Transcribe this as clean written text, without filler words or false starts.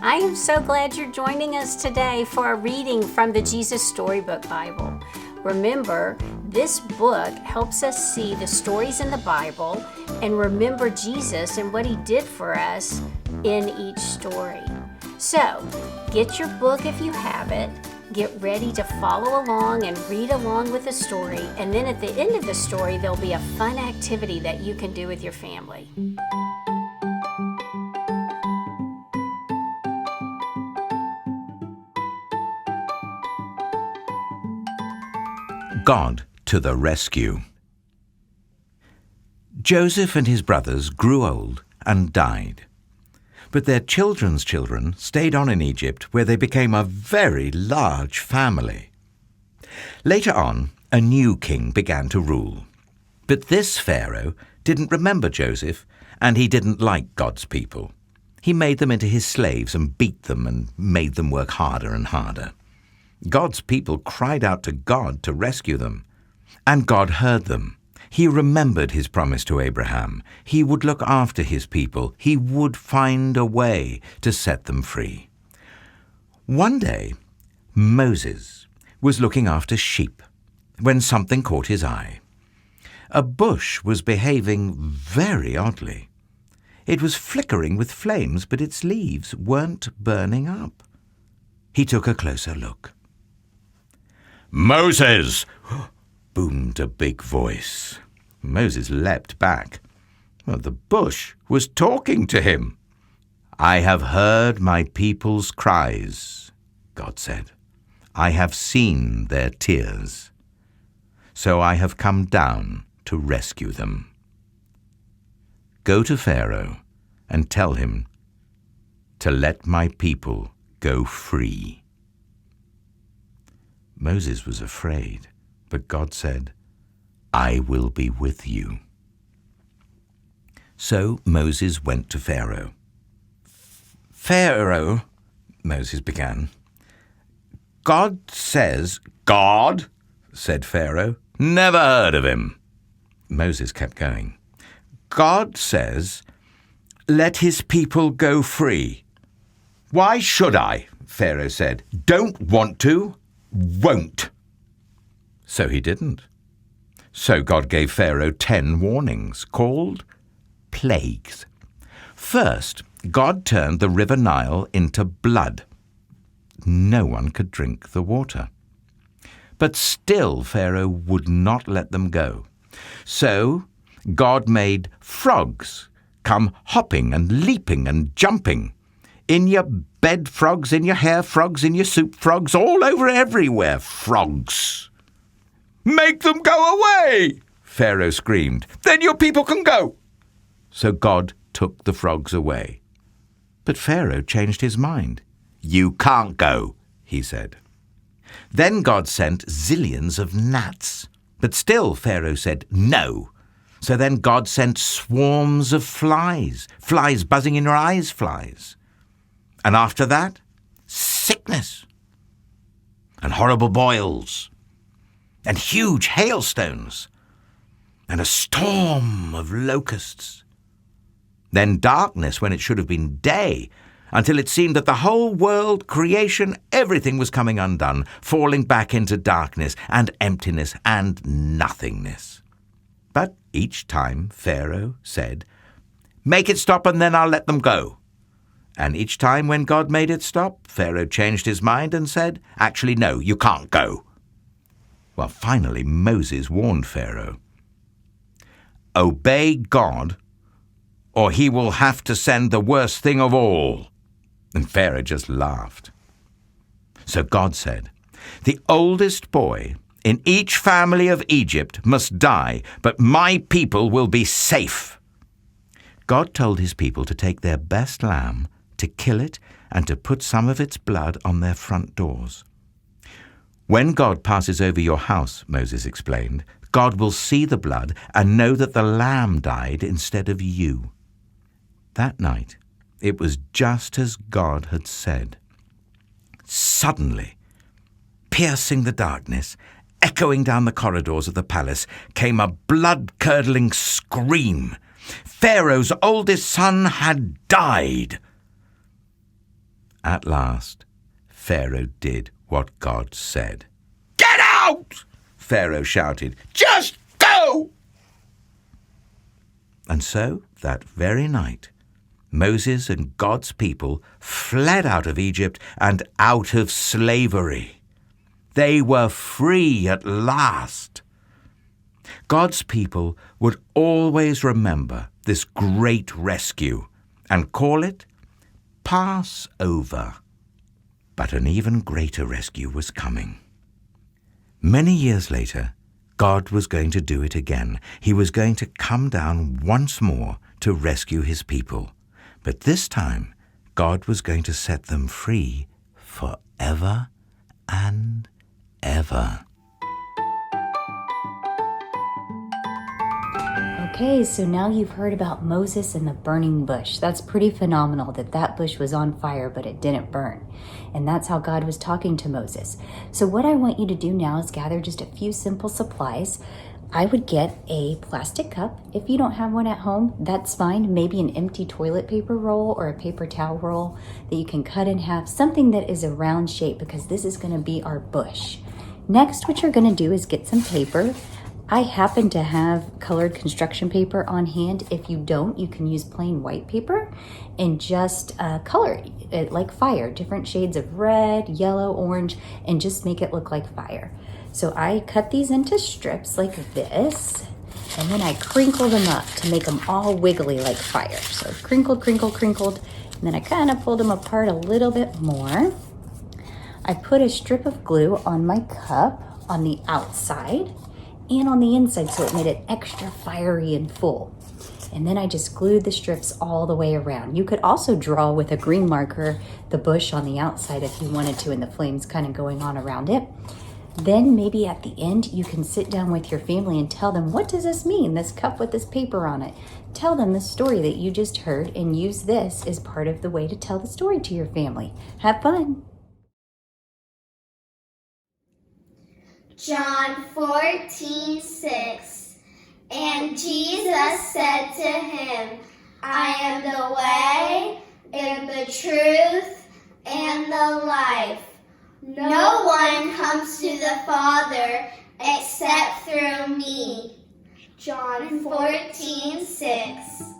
I am so glad you're joining us today for a reading from the Jesus Storybook Bible. Remember, this book helps us see the stories in the Bible and remember Jesus and what he did for us in each story. So, get your book if you have it, get ready to follow along and read along with the story, and then at the end of the story, there'll be a fun activity that you can do with your family. God to the rescue. Joseph and his brothers grew old and died. But their children's children stayed on in Egypt, where they became a very large family. Later on, a new king began to rule. But this Pharaoh didn't remember Joseph, and he didn't like God's people. He made them into his slaves and beat them and made them work harder and harder. God's people cried out to God to rescue them, and God heard them. He remembered his promise to Abraham. He would look after his people. He would find a way to set them free. One day, Moses was looking after sheep when something caught his eye. A bush was behaving very oddly. It was flickering with flames, but its leaves weren't burning up. He took a closer look. "Moses!" boomed a big voice. Moses leapt back. Well, the bush was talking to him. "I have heard my people's cries," God said. "I have seen their tears. So I have come down to rescue them. Go to Pharaoh and tell him to let my people go free." Moses was afraid, but God said, "I will be with you." So Moses went to Pharaoh. "Pharaoh," Moses began. "God says—" "God?" said Pharaoh. "Never heard of him." Moses kept going. "God says, let his people go free." "Why should I?" Pharaoh said. "Don't want to. Won't." So he didn't. So God gave Pharaoh 10 warnings, called plagues. First, God turned the river Nile into blood. No one could drink the water. But still Pharaoh would not let them go. So God made frogs come hopping and leaping and jumping. In your bed frogs, in your hair frogs, in your soup frogs, all over everywhere frogs. "Make them go away!" Pharaoh screamed. "Then your people can go." So God took the frogs away. But Pharaoh changed his mind. "You can't go," he said. Then God sent zillions of gnats. But still Pharaoh said no. So then God sent swarms of flies, flies buzzing in your eyes, flies. And after that, sickness, and horrible boils, and huge hailstones, and a storm of locusts. Then darkness when it should have been day, until it seemed that the whole world, creation, everything was coming undone, falling back into darkness and emptiness and nothingness. But each time Pharaoh said, "Make it stop and then I'll let them go." And each time when God made it stop, Pharaoh changed his mind and said, "Actually, no, you can't go." Well, finally Moses warned Pharaoh, "Obey God, or he will have to send the worst thing of all." And Pharaoh just laughed. So God said, "The oldest boy in each family of Egypt must die, but my people will be safe." God told his people to take their best lamb, to kill it, and to put some of its blood on their front doors. "When God passes over your house," Moses explained, "God will see the blood and know that the lamb died instead of you." That night, it was just as God had said. Suddenly, piercing the darkness, echoing down the corridors of the palace, came a blood-curdling scream. Pharaoh's oldest son had died. At last, Pharaoh did what God said. "Get out!" Pharaoh shouted. "Just go!" And so, that very night, Moses and God's people fled out of Egypt and out of slavery. They were free at last. God's people would always remember this great rescue and call it Passover. But an even greater rescue was coming. Many years later, God was going to do it again. He was going to come down once more to rescue his people. But this time, God was going to set them free forever and ever. Okay, so now you've heard about Moses and the burning bush. That's pretty phenomenal that bush was on fire, but it didn't burn. And that's how God was talking to Moses. So what I want you to do now is gather just a few simple supplies. I would get a plastic cup. If you don't have one at home, that's fine. Maybe an empty toilet paper roll or a paper towel roll that you can cut in half, something that is a round shape, because this is going to be our bush. Next, what you're going to do is get some paper. I happen to have colored construction paper on hand. If you don't, you can use plain white paper and just color it like fire, different shades of red, yellow, orange, and just make it look like fire. So I cut these into strips like this, and then I crinkle them up to make them all wiggly like fire. So crinkled, crinkled, crinkled, and then I kind of pulled them apart a little bit more. I put a strip of glue on my cup on the outside and on the inside, so it made it extra fiery and full. And then I just glued the strips all the way around. You could also draw with a green marker the bush on the outside if you wanted to, and the flames kind of going on around it. Then maybe at the end, you can sit down with your family and tell them, what does this mean, this cup with this paper on it? Tell them the story that you just heard and use this as part of the way to tell the story to your family. Have fun. John 14:6. And Jesus said to him, I am the way and the truth and the life. No one comes to the Father except through me. John 14:6.